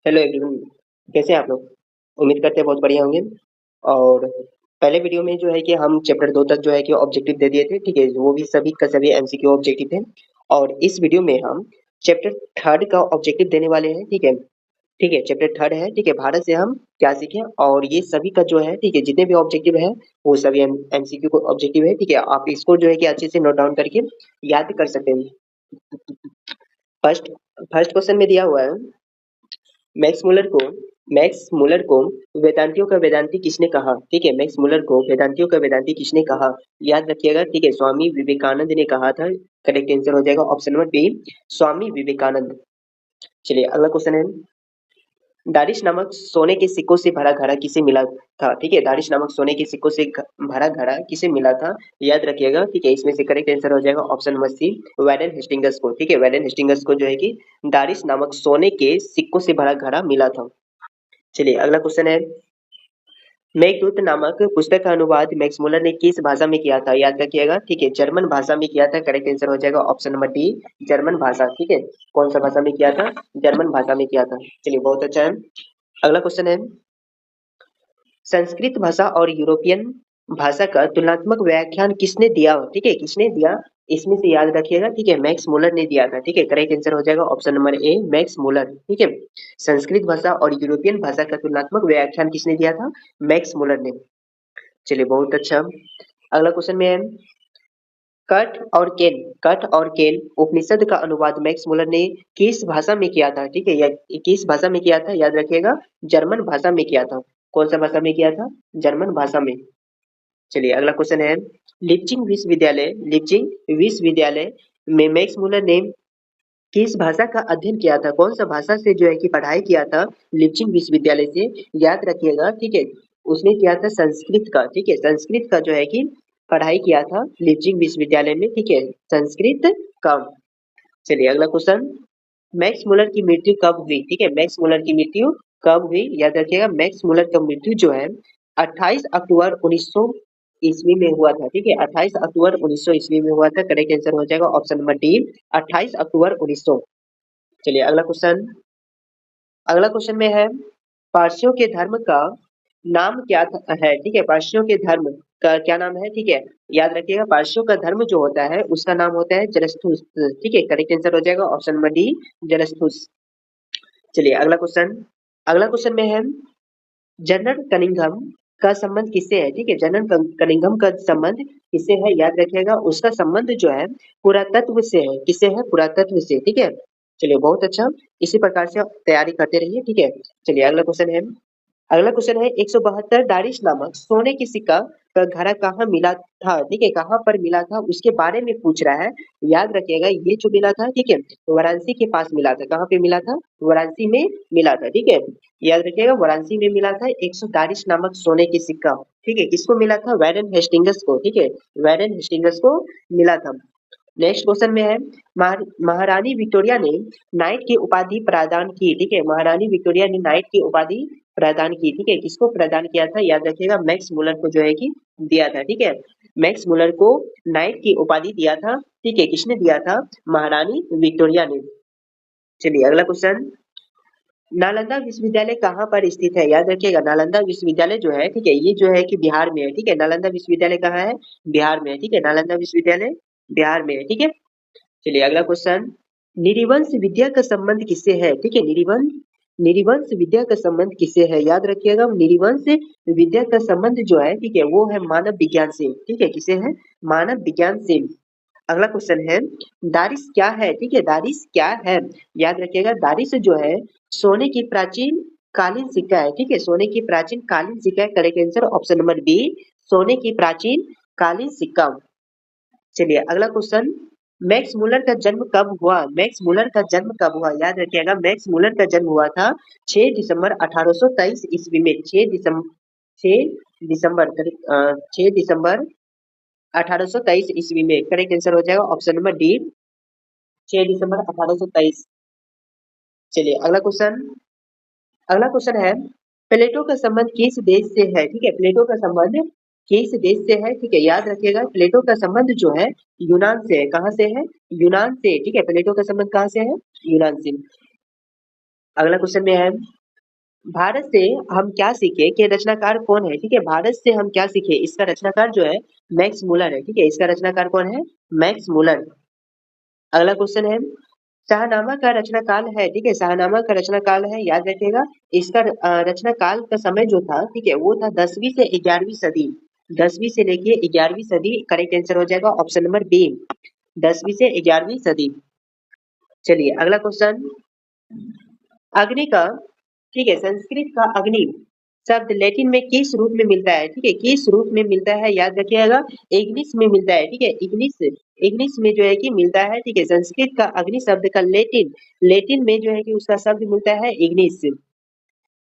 Hello everyone, कैसे हैं आप लोग? उम्मीद करते हैं बहुत बढ़िया होंगे। और पहले वीडियो में जो है कि हम चैप्टर 2 तक जो है कि ऑब्जेक्टिव दे दिए थे, ठीक है? वो भी सभी का सभी एमसीक्यू ऑब्जेक्टिव थे। और इस वीडियो में हम चैप्टर 3 का ऑब्जेक्टिव देने वाले हैं, ठीक है? ठीक है, चैप्टर 3 है, ठीक है? भारत से हम क्या सीखें, और ये सभी का जो है, ठीक है, जितने भी ऑब्जेक्टिव है वो सभी एमसीक्यू को ऑब्जेक्टिव है, ठीक है? आप इसको जो है कि अच्छे से नोट डाउन करके याद कर सकते हैं। फर्स्ट फर्स्ट क्वेश्चन में दिया हुआ है, मैक्स मुलर को मैक्स मुलर को वेदांतियों का वेदांती किसने कहा? ठीक है, मैक्स मुलर को वेदांतियों का वेदांती किसने कहा? याद रखिएगा, ठीक है, स्वामी विवेकानंद ने कहा था। करेक्ट आंसर हो जाएगा option number B, Swami Vivekananda. चलिए अगला क्वेश्चन है, दारिश नामक सोने के सिक्कों से भरा घड़ा किसे मिला था? ठीक है, दारिश नामक सोने के सिक्कों से भरा घड़ा किसे मिला था? याद रखिएगा, ठीक है, इसमें से करेक्ट आंसर हो जाएगा ऑप्शन नंबर सी, वैरेन हेस्टिंगस को। ठीक है, वैरेन हेस्टिंगस को जो है कि दारिश नामक सोने के सिक्कों से भरा घड़ा मिला था। चलिए अगला क्वेश्चन है, मेघदूत नामक पुस्तक का अनुवाद मैक्स मुलर ने किस भाषा में किया था? याद रखिएगा, ठीक है, जर्मन भाषा में किया था। करेक्ट आंसर हो जाएगा ऑप्शन नंबर डी, जर्मन भाषा। ठीक है, कौन सा भाषा में किया था? जर्मन भाषा में किया था। चलिए बहुत अच्छा है। अगला क्वेश्चन है, संस्कृत भाषा और यूरोपियन भाषा का तुलनात्मक व्याख्यान किसने दिया? ठीक है, किसने दिया? इसमें से याद रखिएगा, ठीक है, मैक्स मुलर ने दिया था। ठीक है, करेक्ट आंसर हो जाएगा option number A, Max Muller. ठीक है, संस्कृत भाषा और यूरोपियन भाषा का तुलनात्मक व्याख्यान किसने दिया था? मैक्स मुलर ने। चलिए बहुत अच्छा। अगला क्वेश्चन में है, कट और केन उपनिषद का अनुवाद मैक्स मुलर ने किस भाषा में किया था? ठीक है, या किस भाषा में किया था? याद रखिएगा, जर्मन भाषा में किया था। कौन सा भाषा में किया था? जर्मन भाषा में। चलिए अगला क्वेश्चन है, लिपचिंग विश्वविद्यालय में मैक्स मुलर ने किस भाषा का अध्ययन किया था? कौन सा भाषा से जो है कि पढ़ाई किया था लिपचिंग विश्वविद्यालय से? याद रखिएगा, ठीक है, उसने किया था संस्कृत का। ठीक है, संस्कृत का जो है कि पढ़ाई किया था लिपचिंग विश्वविद्यालय में। ठीक है, संस्कृत का। चलिए अगला क्वेश्चन, मैक्स मुलर की मृत्यु कब हुई? ठीक है, मैक्स मुलर की मृत्यु कब हुई? याद रखिएगा, मैक्स मुलर का मृत्यु जो है 28 अक्टूबर 1900 ईस्वी में हुआ था। ठीक है, 28 अक्टूबर 1900 ईस्वी में हुआ था। करेक्ट आंसर हो जाएगा ऑप्शन नंबर डी, 28 अक्टूबर 1900। चलिए अगला क्वेश्चन में है, पारसियों के धर्म का नाम क्या है? ठीक है, पारसियों के धर्म का क्या नाम है? ठीक है, याद रखिएगा, पारसियों का धर्म जो होता है उसका नाम होता है जरस्थुस। ठीक है, करेक्ट आंसर हो जाएगा ऑप्शन नंबर डी, जरस्थुस। चलिए अगला क्वेश्चन में है, जनरल कनिंघम का संबंध किससे है? ठीक है, जनरल कनिंघम का संबंध किससे है? याद रखिएगा, उसका संबंध जो है पुरातत्व से है। किससे है? पुरातत्व से। ठीक है, चलिए बहुत अच्छा। इसी प्रकार से आप तैयारी करते रहिए। ठीक है, चलिए अगला क्वेश्चन है 172 दारिश नामक सोने की सिक्का का घड़ा कहाँ मिला था? ठीक है, कहाँ पर मिला था उसके बारे में पूछ रहा है। याद रखिएगा, ये जो मिला था, ठीक है, वाराणसी के पास मिला था। कहाँ पे मिला था? वाराणसी में मिला था। ठीक है, याद रखिएगा, वाराणसी में मिला था 100 दारिश नामक सोने की सिक्का। ठीक है, किसको मिला था? वैरेन हेस्टिंगस को। ठीक है, वैरेन हेस्टिंगस को मिला था। नेक्स्ट क्वेश्चन में है, महारानी विक्टोरिया ने नाइट की उपाधि प्रदान की। ठीक है, महारानी विक्टोरिया ने नाइट की उपाधि प्रदान की। ठीक है, किसको प्रदान किया था? याद रखिएगा, मैक्स मुलर को जो है कि दिया था। ठीक है, मैक्स मुलर को नाइट की उपाधि दिया था। ठीक है, किसने दिया था? महारानी विक्टोरिया ने। चलिए अगला क्वेश्चन, नालंदा विश्वविद्यालय कहाँ पर स्थित है? याद रखिएगा, नालंदा विश्वविद्यालय जो है, ठीक है, ये जो है कि बिहार में है। ठीक है, नालंदा विश्वविद्यालय कहाँ है? बिहार में है। ठीक है, नालंदा विश्वविद्यालय बिहार में है। ठीक है, चलिए अगला क्वेश्चन, निरिवंश विद्या का संबंध किससे है? ठीक है, निरिवंश विद्या का संबंध किससे है? याद रखिएगा, निरिवंश विद्या का संबंध जो है, ठीक है, वो है मानव विज्ञान से। ठीक है, किसे है? मानव विज्ञान से। अगला क्वेश्चन है, दारिश क्या है? ठीक है, दारिश क्या है? याद रखिएगा, दारिश जो है सोने की प्राचीन कालीन सिक्का है। ठीक है, सोने की प्राचीन कालीन सिक्का है। Correct answer option number B, सोने की प्राचीन कालीन सिक्का। चलिए अगला क्वेश्चन, मैक्स मुलर का जन्म कब हुआ? मैक्स मुलर का जन्म कब हुआ? याद रखिएगा, मैक्स मुलर का जन्म हुआ था 6 दिसंबर 1823 ईस्वी में। 6 दिसंबर 1823 ईस्वी में। करेक्ट आंसर हो जाएगा ऑप्शन नंबर डी, 6 दिसंबर 1823। चलिए अगला क्वेश्चन है, प्लेटो का संबंध किस देश से है? ठीक है, प्लेटो का संबंध किस देश से है? ठीक है, याद रखिएगा, प्लेटो का संबंध जो है यूनान से है। कहाँ से है? यूनान से। ठीक है, प्लेटो का संबंध कहाँ से है? यूनान से। अगला क्वेश्चन में है, भारत से हम क्या सीखे के रचनाकार कौन है? ठीक है, भारत से हम क्या सीखे इसका रचनाकार जो है मैक्स मुलर है। ठीक है, इसका रचनाकार कौन है? Max Muller. अगला क्वेश्चन है, शाहनामा का रचनाकाल है। ठीक है, शाहनामा का रचनाकाल है, याद रखिएगा। इसका रचनाकाल का समय जो था, ठीक है, वो था 10वीं से 11वीं सदी। 10वीं से लेके 11वीं सदी करेक्ट आंसर हो जाएगा ऑप्शन नंबर बी, 10वीं से 11वीं सदी। चलिए अगला क्वेश्चन, अग्नि का, ठीक है, संस्कृत का अग्नि शब्द लैटिन में किस रूप में मिलता है? ठीक है, किस रूप में मिलता है, याद रखिएगा। इग्निस में मिलता है। ठीक है, इग्निस, इग्निस में जो है कि मिलता है। ठीक है, संस्कृत का अग्नि शब्द का लेटिन, लेटिन में जो है कि उसका शब्द मिलता है इग्निस।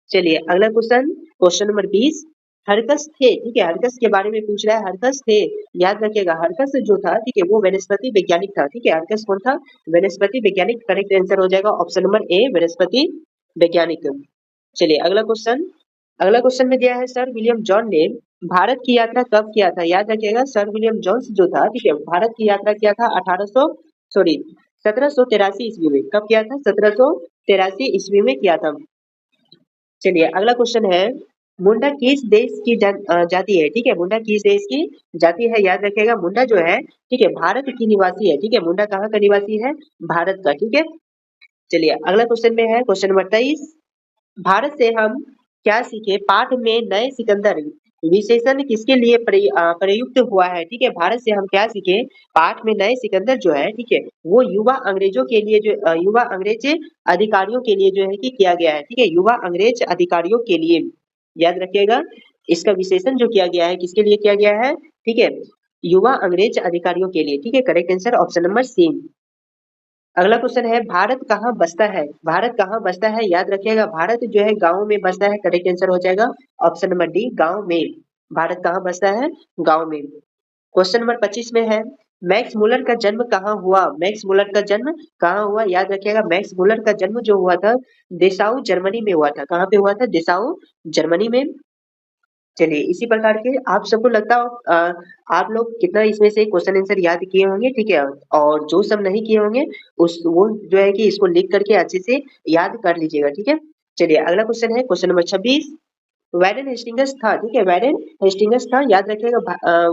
चलिए अगला क्वेश्चन, क्वेश्चन नंबर 20, हरकस थे। ठीक है, हरकस के बारे में पूछ रहा है, हरकस थे, याद रखिएगा। हरकस जो था, ठीक है, वो वनस्पति वैज्ञानिक था। ठीक है, हरकस कौन था? वनस्पति वैज्ञानिक। करेक्ट आंसर हो जाएगा ऑप्शन नंबर ए, वनस्पति वैज्ञानिक। चलिए अगला क्वेश्चन, अगला क्वेश्चन में दिया है, सर विलियम जॉन ने भारत की यात्रा कब किया था? याद रखिएगा, सर विलियम जॉन्स जो था, ठीक है, भारत की यात्रा किया था 1783 ईस्वी में। कब किया था? 1783 ईस्वी में किया था। चलिए अगला क्वेश्चन है, मुंडा किस देश की जाति है? ठीक है, मुंडा किस देश की जाति है? याद रखिएगा, मुंडा जो है, ठीक है, भारत की निवासी है। ठीक है, मुंडा कहाँ का निवासी है? भारत का। ठीक है, चलिए अगला क्वेश्चन में है, क्वेश्चन नंबर 23, भारत से हम क्या सीखे पाठ में नए सिकंदर विशेषण किसके लिए प्रयुक्त हुआ है? ठीक है, भारत से हम क्या सीखे पाठ में नए सिकंदर जो है, ठीक है, वो युवा अंग्रेजों के लिए जो युवा अंग्रेज अधिकारियों के लिए जो है कि किया गया है। ठीक है, युवा अंग्रेज अधिकारियों के लिए, याद रखिएगा। इसका विशेषण जो किया गया है किसके लिए किया गया है? ठीक है, युवा अंग्रेज अधिकारियों के लिए। ठीक है, correct answer option number C. अगला क्वेश्चन है, भारत कहाँ बसता है? भारत कहाँ बसता है? याद रखिएगा, भारत जो है गांव में बसता है। करेक्ट आंसर हो जाएगा ऑप्शन नंबर डी, गांव में। भारत कहाँ बसता है? गांव में। क्वेश्चन नंबर 25 में है, मैक्स मुलर का जन्म कहाँ हुआ? मैक्स मुलर का जन्म कहाँ हुआ? याद रखिएगा, मैक्स मुलर का जन्म जो हुआ था देसाऊ जर्मनी में हुआ था। कहाँ पे हुआ था? देसाऊ जर्मनी में। चलिए इसी प्रकार के आप सबको लगता हो आप लोग कितना इसमें से क्वेश्चन आंसर याद किए होंगे। ठीक है, और जो सब नहीं किए होंगे उस वो जो है कि इसको लिख करके अच्छे से याद कर लीजिएगा। ठीक है, चलिए अगला क्वेश्चन है, क्वेश्चन नंबर 26, वैरेन हेस्टिंगस था। ठीक है, वैरेन हेस्टिंगस था, याद रखिएगा।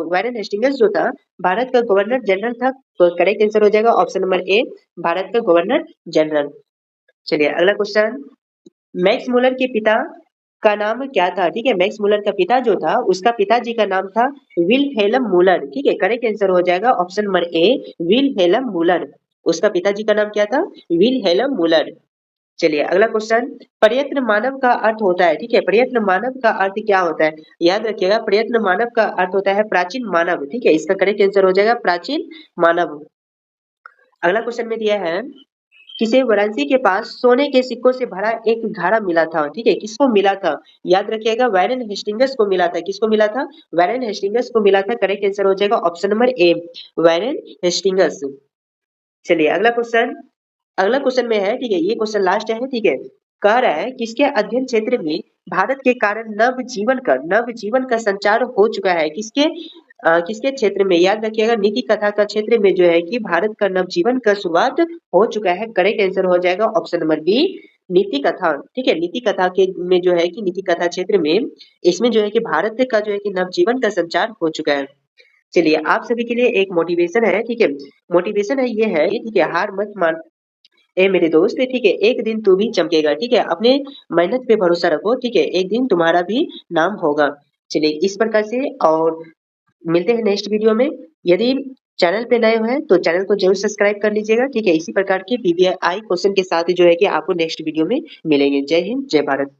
वैरेन हेस्टिंगस जो था भारत का गवर्नर जनरल था। तो करेक्ट आंसर हो जाएगा ऑप्शन नंबर ए, भारत का गवर्नर जनरल। चलिए अगला क्वेश्चन, मैक्स मुलर के पिता का नाम क्या था? ठीक है, मैक्स मुलर का पिता जो था उसका पिताजी का नाम था विलहेल्म मुलर। ठीक है, करेक्ट आंसर हो जाएगा ऑप्शन नंबर ए, विलहेल्म मुलर। उसका पिताजी का नाम क्या था? विलहेल्म मुलर। चलिए अगला क्वेश्चन, प्रयत्न मानव का अर्थ होता है। ठीक है, प्रयत्न मानव का अर्थ क्या होता है? याद रखिएगा, प्रयत्न मानव का अर्थ होता है प्राचीन मानव। ठीक है, इसका करेक्ट आंसर हो जाएगा प्राचीन मानव। अगला क्वेश्चन में दिया है, किसे वाराणसी के पास सोने के सिक्कों से भरा एक घड़ा मिला था? ठीक है, किसको मिला था? याद रखिएगा, वैरेन हेस्टिंगस को मिला था। किसको मिला था? वैरेन हेस्टिंगस को मिला था। करेक्ट आंसर हो जाएगा ऑप्शन नंबर ए, वैरेन हेस्टिंगस। चलिए अगला क्वेश्चन, अगला क्वेश्चन में है, ठीक है, ये क्वेश्चन लास्ट है। ठीक है, कह रहा है किसके अध्ययन क्षेत्र में भारत के कारण नव जीवन का संचार हो चुका है? किसके किसके क्षेत्र में? याद रखिएगा, नीति कथा का क्षेत्र में जो है कि भारत का नव जीवन का शुरुआत हो चुका है। करेक्ट आंसर हो जाएगा ऑप्शन नंबर बी, नीति कथा। ठीक है, नीति कथा के में जो है कि नीति कथा क्षेत्र में इसमें जो है कि भारत का जो है कि नव जीवन का संचार हो चुका है। चलिए आप सभी के लिए एक मोटिवेशन है। ठीक है, मोटिवेशन है ये है, ठीक है, हार मत मान ए मेरे दोस्त। ठीक है, एक दिन तू भी चमकेगा। ठीक है, अपने मेहनत पे भरोसा रखो। ठीक है, एक दिन तुम्हारा भी नाम होगा। चलिए इस प्रकार से, और मिलते हैं नेक्स्ट वीडियो में। यदि चैनल पे नए हैं तो चैनल को जरूर सब्सक्राइब कर लीजिएगा। ठीक है, इसी प्रकार के पीवीआई क्वेश्चन के साथ जो है कि आपको नेक्स्ट वीडियो में मिलेंगे। जय हिंद, जय भारत।